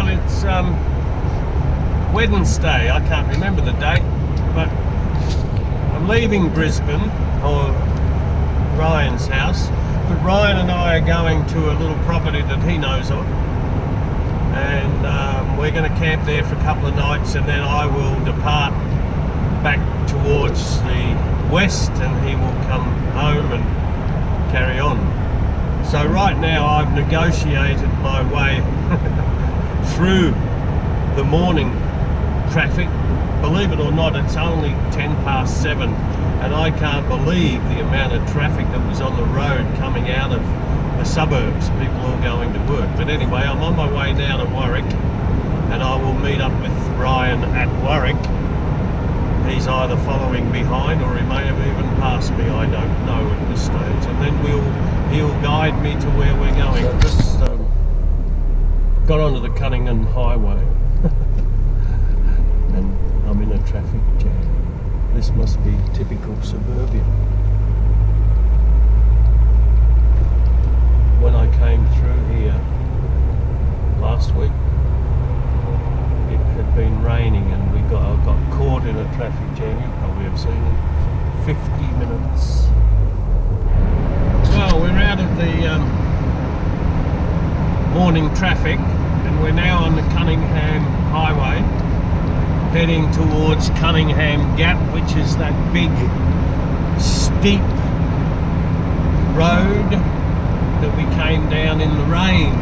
Well, it's Wednesday. I can't remember the date, but I'm leaving Brisbane, or Ryan's house. But Ryan and I are going to a little property that he knows of, and we're going to camp there for a couple of nights, and then I will depart back towards the west, and he will come home and carry on. So right now I've negotiated my way through the morning traffic. Believe it or not, it's only 7:10, and I can't believe the amount of traffic that was on the road coming out of the suburbs, people all going to work. But anyway, I'm on my way now to Warwick, and I will meet up with Ryan at Warwick. He's either following behind or he may have even passed me, I don't know at this stage. And then he'll guide me to where we're going. I just got onto the Cunningham Highway and I'm in a traffic jam. This must be typical suburbia. When I came through here last week, it had been raining and I got caught in a traffic jam. You probably have seen it. 50 minutes. Well, we're out of the morning traffic and we're now on the Cunningham Highway, heading towards Cunningham Gap, which is that big steep road that we came down in the rain.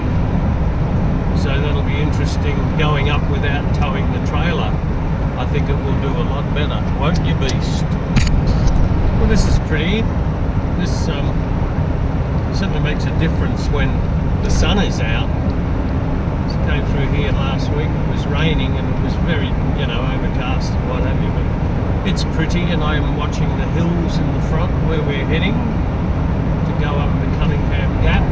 So that'll be interesting going up without towing the trailer. I think it will do a lot better, won't you, beast? Well, this is pretty. This certainly makes a difference when the sun is out. Just came through here last week, it was raining and it was very, overcast and what have you, but it's pretty, and I am watching the hills in the front where we're heading to go up the Cunningham Gap.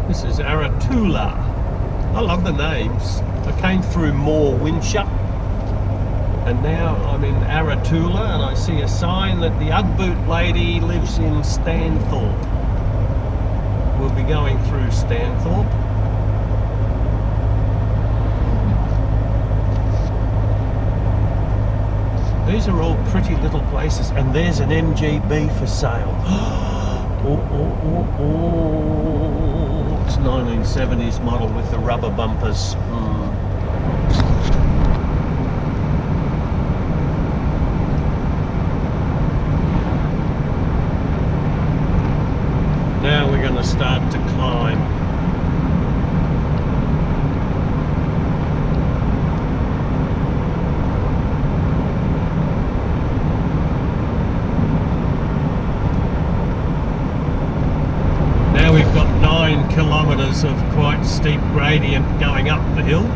This is Aratula. I love the names. I came through Moore Winship and now I'm in Aratula, and I see a sign that the Ugg Boot lady lives in Stanthorpe. We'll be going through Stanthorpe. These are all pretty little places, and there's an MGB for sale. It's 1970s model with the rubber bumpers. Now we're going to start to climb. Now we've got 9 kilometres of quite steep gradient going up the hill.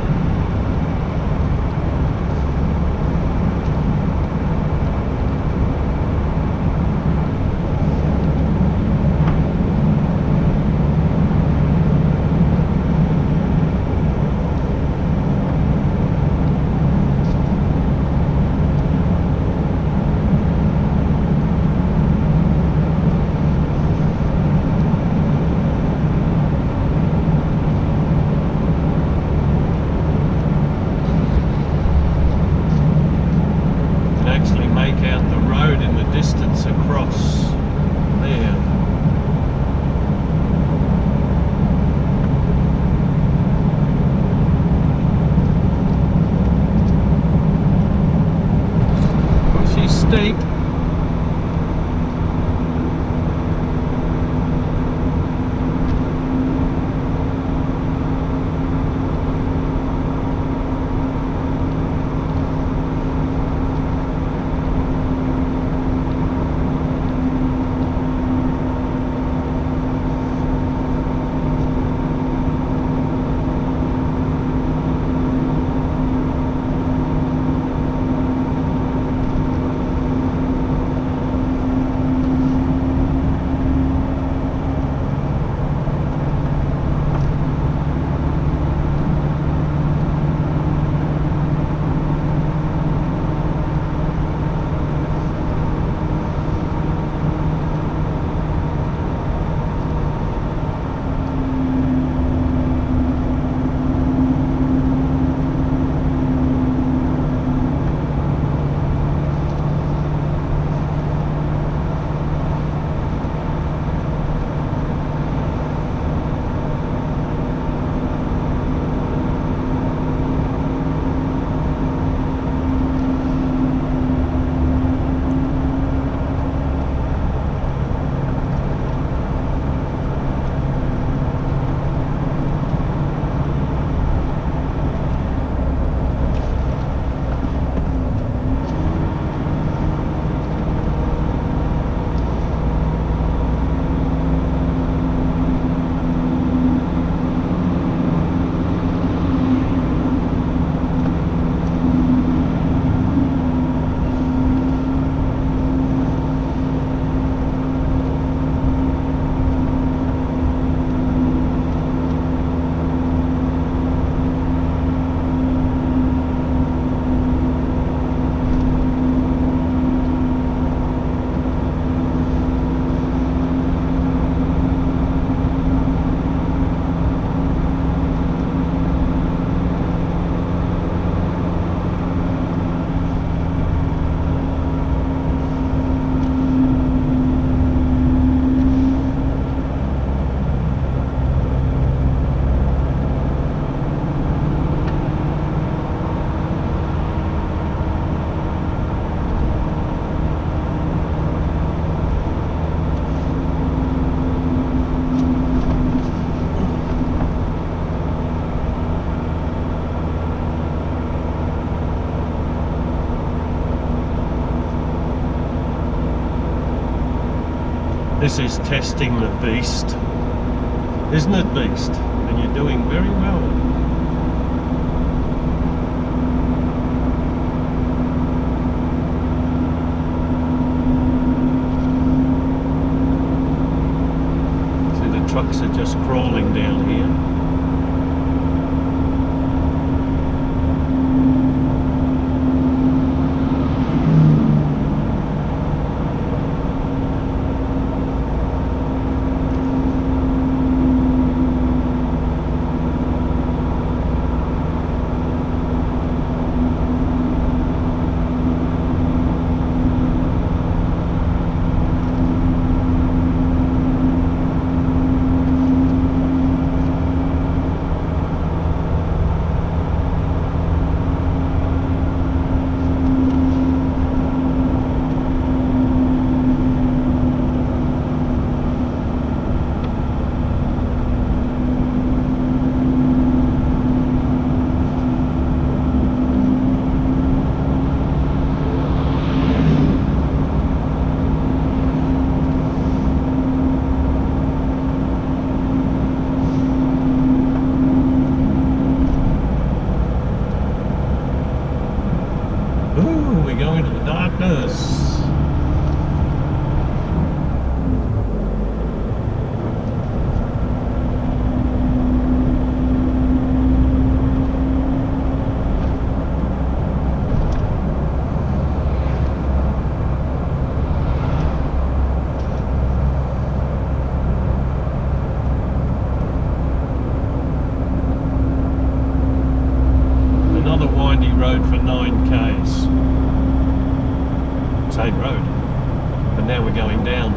Steep. This is testing the beast. Isn't it, beast? And you're doing very well. See, the trucks are just crawling down here. Ooh, we go into the darkness. Another windy road for 9k's. Same road, but now we're going down.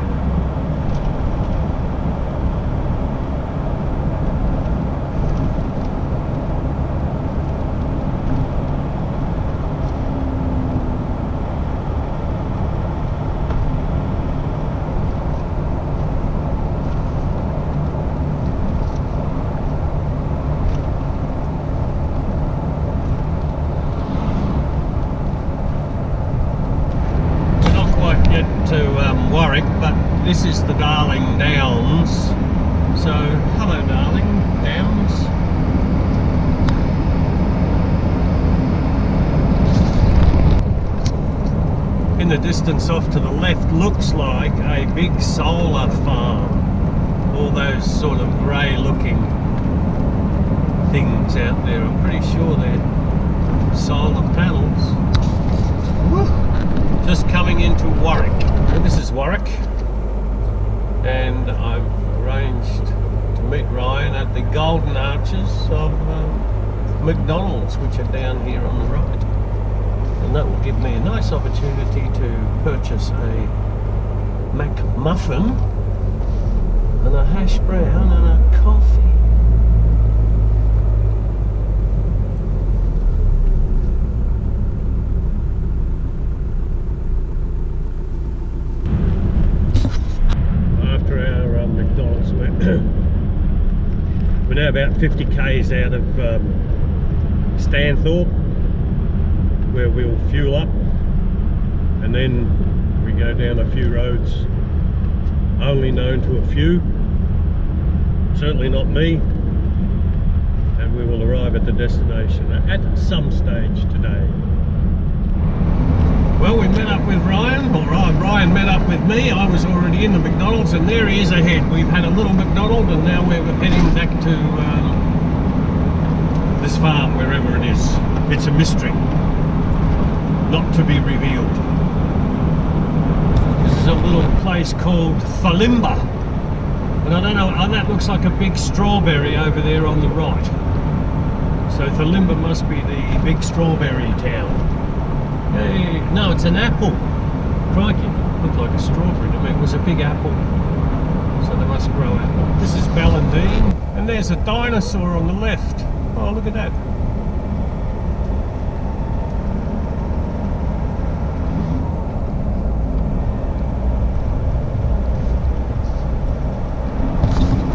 To Warwick, but this is the Darling Downs. So, hello Darling Downs. In the distance off to the left looks like a big solar farm. All those sort of grey looking things out there, I'm pretty sure they're solar panels. Woo. Just coming into Warwick. This is Warwick, and I've arranged to meet Ryan at the Golden Arches of McDonald's, which are down here on the right, and that will give me a nice opportunity to purchase a McMuffin and a hash brown and a coffee. We're now about 50k's out of Stanthorpe, where we'll fuel up, and then we go down a few roads only known to a few, certainly not me, and we will arrive at the destination at some stage today. Well, we met up with Ryan, or Ryan met up with me. I was already in the McDonald's, and there he is ahead. We've had a little McDonald's, and now we're heading back to this farm, wherever it is. It's a mystery, not to be revealed. This is a little place called Thalimba, and I don't know, that looks like a big strawberry over there on the right. So Thalimba must be the big strawberry town. Hey, no, it's an apple. Crikey, looked like a strawberry to me. It was a big apple, so they must grow apple. This is Ballandine, and there's a dinosaur on the left. Oh, look at that.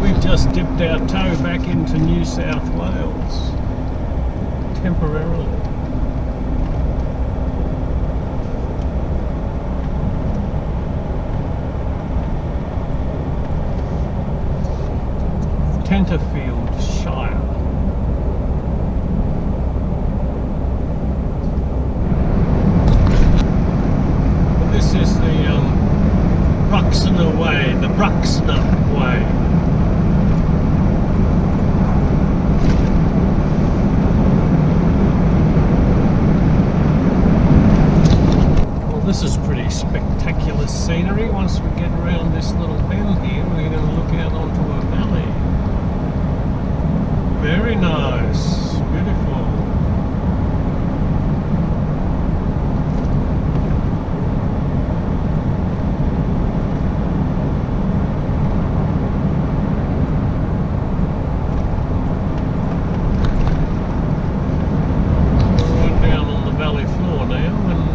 We've just dipped our toe back into New South Wales, temporarily. Winterfield Shire. And this is the Bruxner Way, the Bruxner Way. This is pretty spectacular scenery. Once we get around this little bend here, we're going to look out onto a valley. Very nice, beautiful. We're right down on the valley floor now, and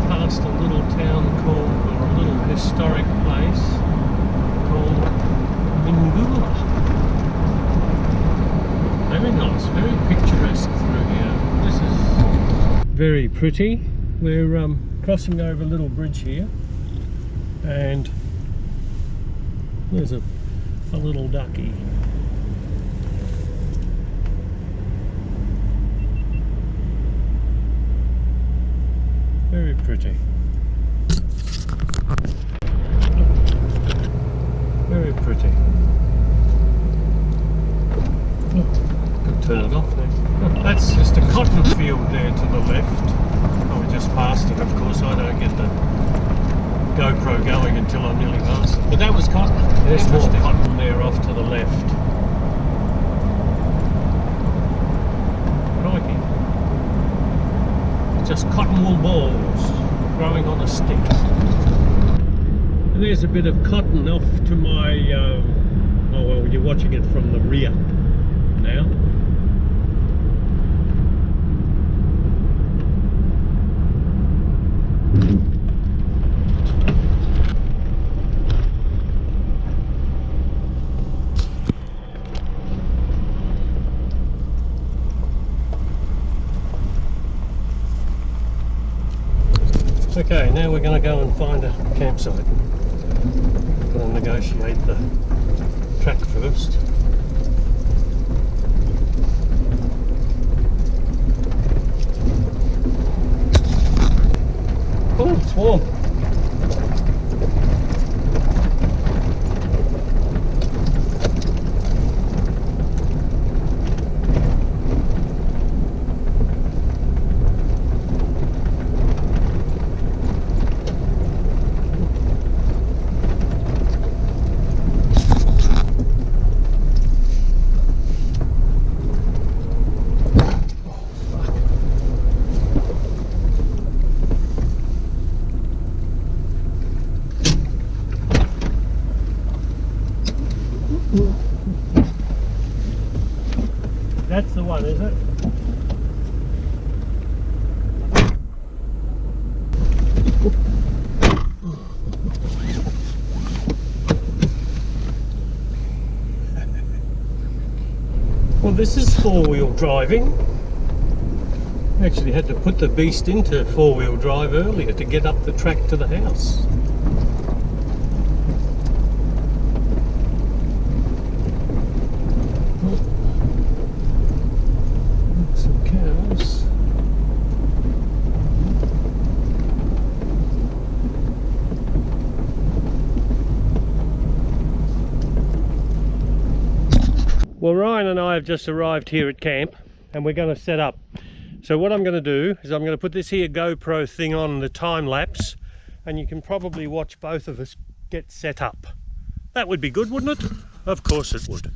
past a little town called, or a little historic place called Mingula. Very nice, very picturesque through here. This is very pretty. We're crossing over a little bridge here, and there's a little ducky. Very pretty. Very pretty. Oh, can turn it off there. Oh, that's just a cotton field there to the left. Oh, we just passed it, of course. I don't get the GoPro going until I'm nearly past it. But that was cotton. There's more cotton there off to the left. Crikey. Just cotton wool balls growing on a stick. And there's a bit of cotton off to my, oh well, you're watching it from the rear now. Okay, now we're going to go and find a campsite. We're going to negotiate the track first. Oh, it's warm. That's the one, is it? Well, this is four-wheel driving. Actually had to put the beast into four-wheel drive earlier to get up the track to the house. Some cows. Well, Ryan and I have just arrived here at camp and we're going to set up. So what I'm going to do is I'm going to put this here GoPro thing on the time lapse and you can probably watch both of us get set up. That would be good, wouldn't it? Of course it would.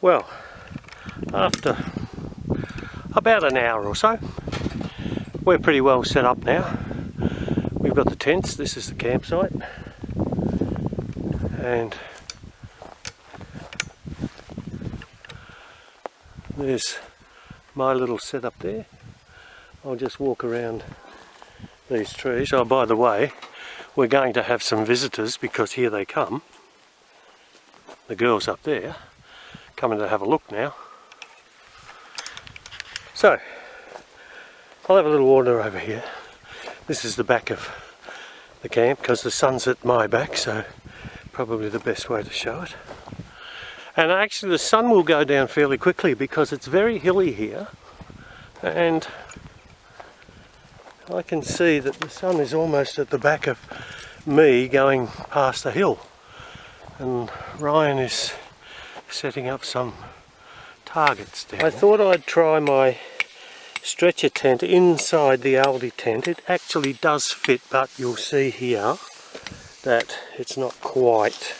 Well, after about an hour or so, we're pretty well set up now. We've got the tents, this is the campsite, and there's my little setup there. I'll just walk around these trees. Oh, by the way, we're going to have some visitors because here they come. The girls up there coming to have a look now. So I'll have a little wander over here. This is the back of the camp because the sun's at my back, so probably the best way to show it. And actually the sun will go down fairly quickly because it's very hilly here, and I can see that the sun is almost at the back of me going past the hill, and Ryan is setting up some targets down. I thought I'd try my stretcher tent inside the Aldi tent. It actually does fit, but you'll see here that it's not quite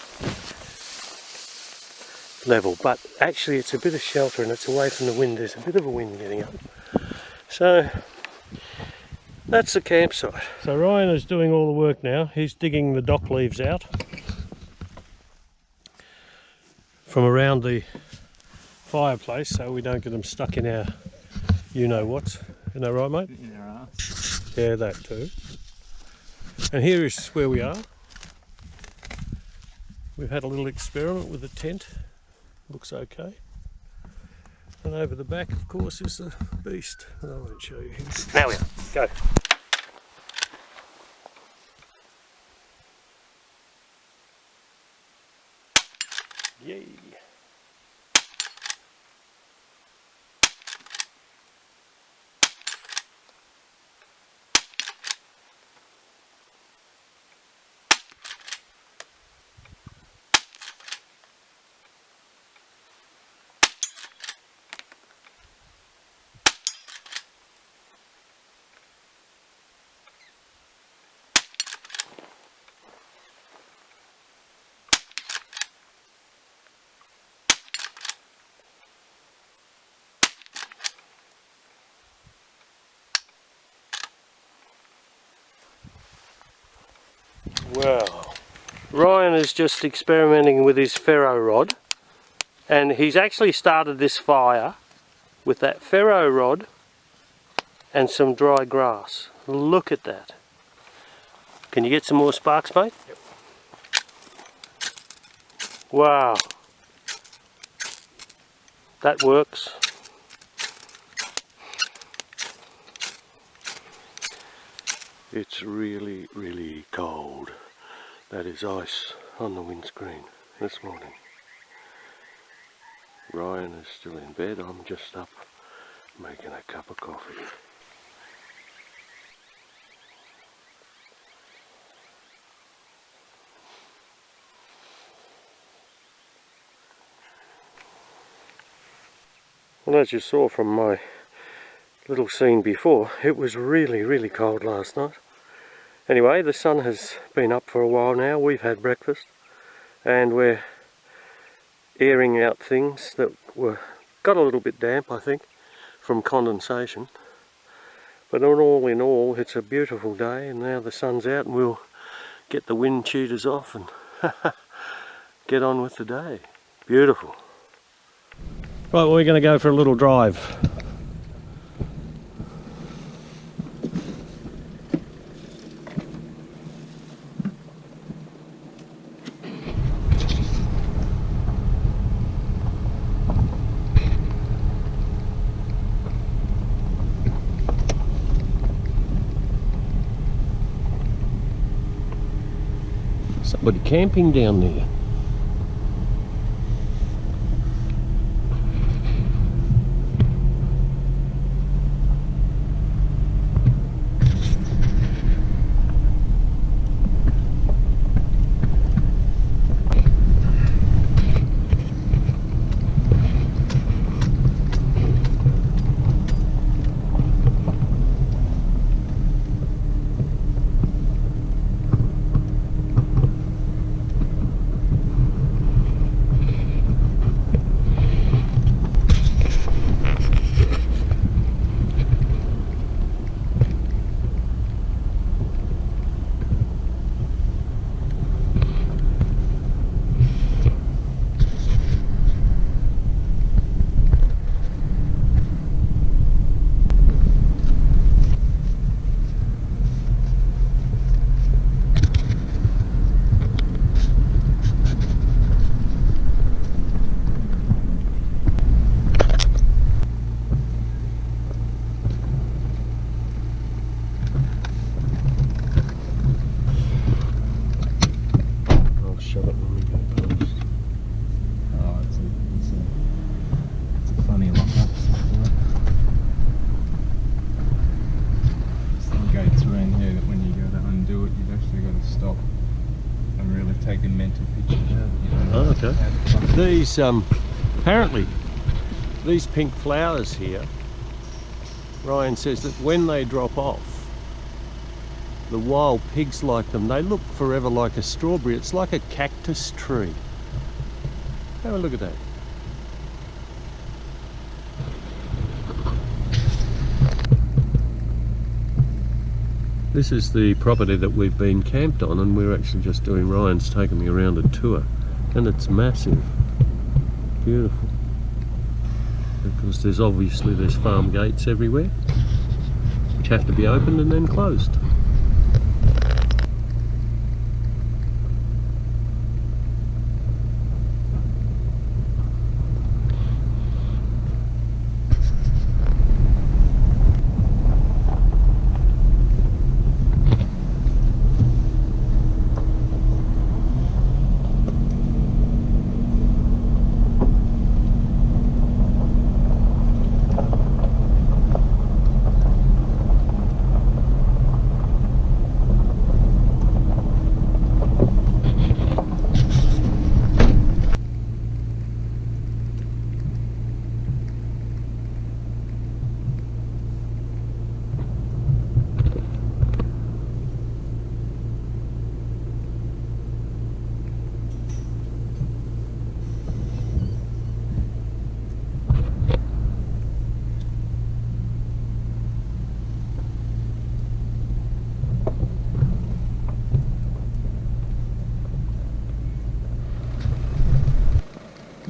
level, but actually it's a bit of shelter and it's away from the wind. There's a bit of a wind getting up, so that's the campsite. So Ryan is doing all the work now. He's digging the dock leaves out from around the fireplace so we don't get them stuck in our you-know-whats. Isn't that right, mate? In our arse. Yeah, that too. And here is where we are. We've had a little experiment with the tent. Looks okay. And over the back, of course, is the beast. I won't show you him. Now we are. Go. Yay. Well, Ryan is just experimenting with his ferro rod, and he's actually started this fire with that ferro rod and some dry grass. Look at that. Can you get some more sparks, mate? Yep. Wow. That works. It's really, really cold. That is ice on the windscreen this morning. Ryan is still in bed. I'm just up making a cup of coffee. Well, as you saw from my little scene before, it was really, really cold last night. Anyway, the sun has been up for a while now. We've had breakfast and we're airing out things that got a little bit damp, I think, from condensation. But all in all, it's a beautiful day, and now the sun's out and we'll get the wind cheaters off and get on with the day. Beautiful. Right, well, we're going to go for a little drive. Somebody camping down there. These, apparently, these pink flowers here, Ryan says that when they drop off, the wild pigs like them. They look forever like a strawberry. It's like a cactus tree. Have a look at that. This is the property that we've been camped on, and we're actually just doing, Ryan's taking me around a tour, and it's massive. Beautiful. Of course, there's farm gates everywhere, which have to be opened and then closed.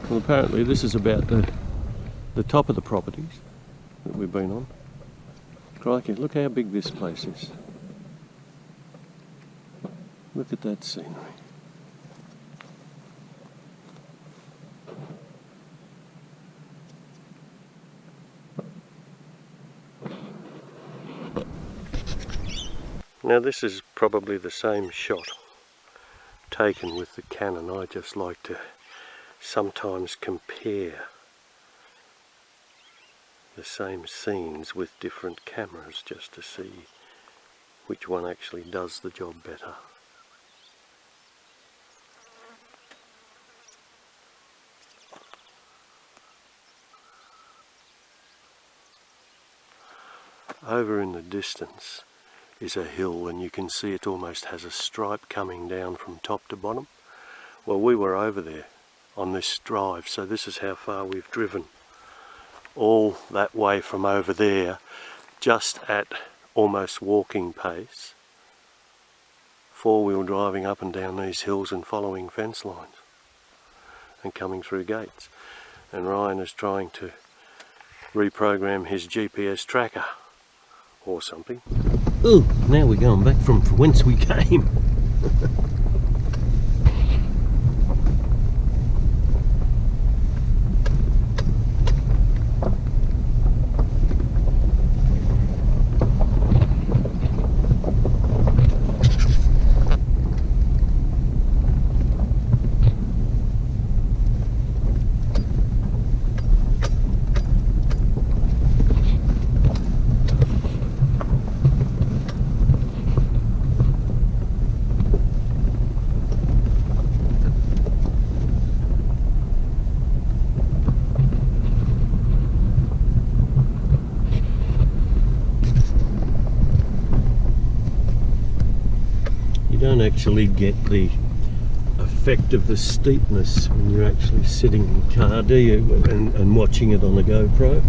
Well, apparently this is about the top of the properties that we've been on. Crikey, look how big this place is. Look at that scenery. Now this is probably the same shot taken with the Canon. I just like to sometimes compare the same scenes with different cameras just to see which one actually does the job better. Over in the distance is a hill, and you can see it almost has a stripe coming down from top to bottom. Well, we were over there on this drive, so this is how far we've driven, all that way from over there, just at almost walking pace, four-wheel driving up and down these hills and following fence lines and coming through gates. And Ryan is trying to reprogram his GPS tracker or something. Oh, now we're going back from whence we came. You don't actually get the effect of the steepness when you're actually sitting in the car, do you, and watching it on the GoPro.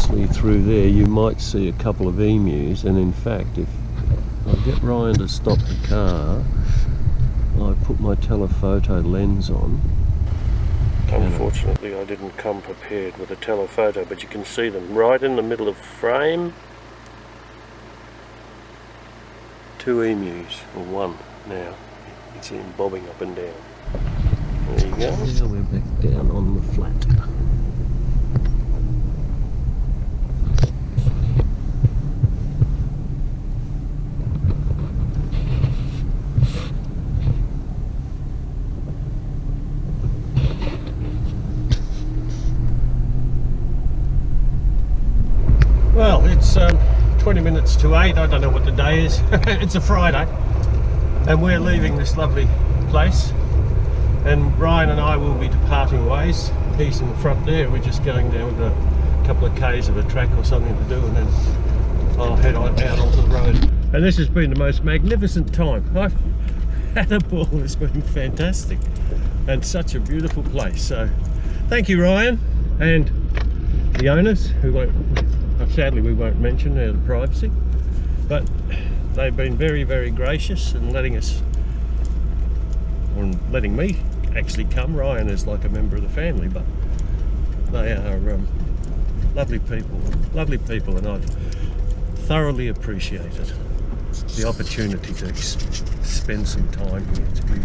closely through there, you might see a couple of emus, and in fact, if I get Ryan to stop the car, I put my telephoto lens on. Unfortunately, I didn't come prepared with a telephoto, but you can see them right in the middle of frame. 2 emus, or 1 now. You can see them bobbing up and down. There you go. Now we're back down on the flat. Well, it's 20 minutes to 8, I don't know what the day is. It's a Friday, and we're leaving this lovely place, and Ryan and I will be departing ways. He's in the front there, we're just going down with a couple of k's of a track or something to do, and then I'll head out onto the road. And this has been the most magnificent time. I've had a ball, it's been fantastic, and such a beautiful place. So thank you, Ryan, and the owners, who won't, sadly we won't mention out of privacy, but they've been very, very gracious in letting us, or letting me actually come. Ryan is like a member of the family, but they are lovely people, and I've thoroughly appreciated the opportunity to spend some time here. It's been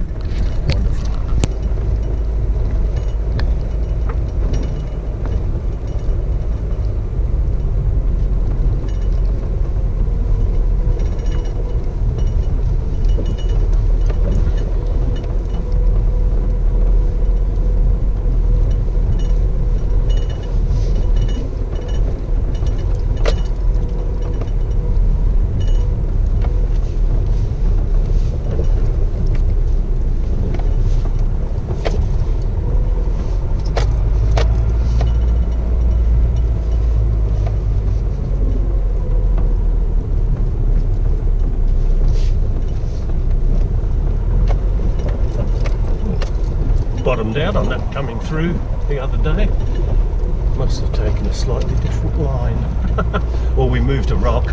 wonderful. Bottomed out on that coming through the other day. Must have taken a slightly different line. Or we moved a rock.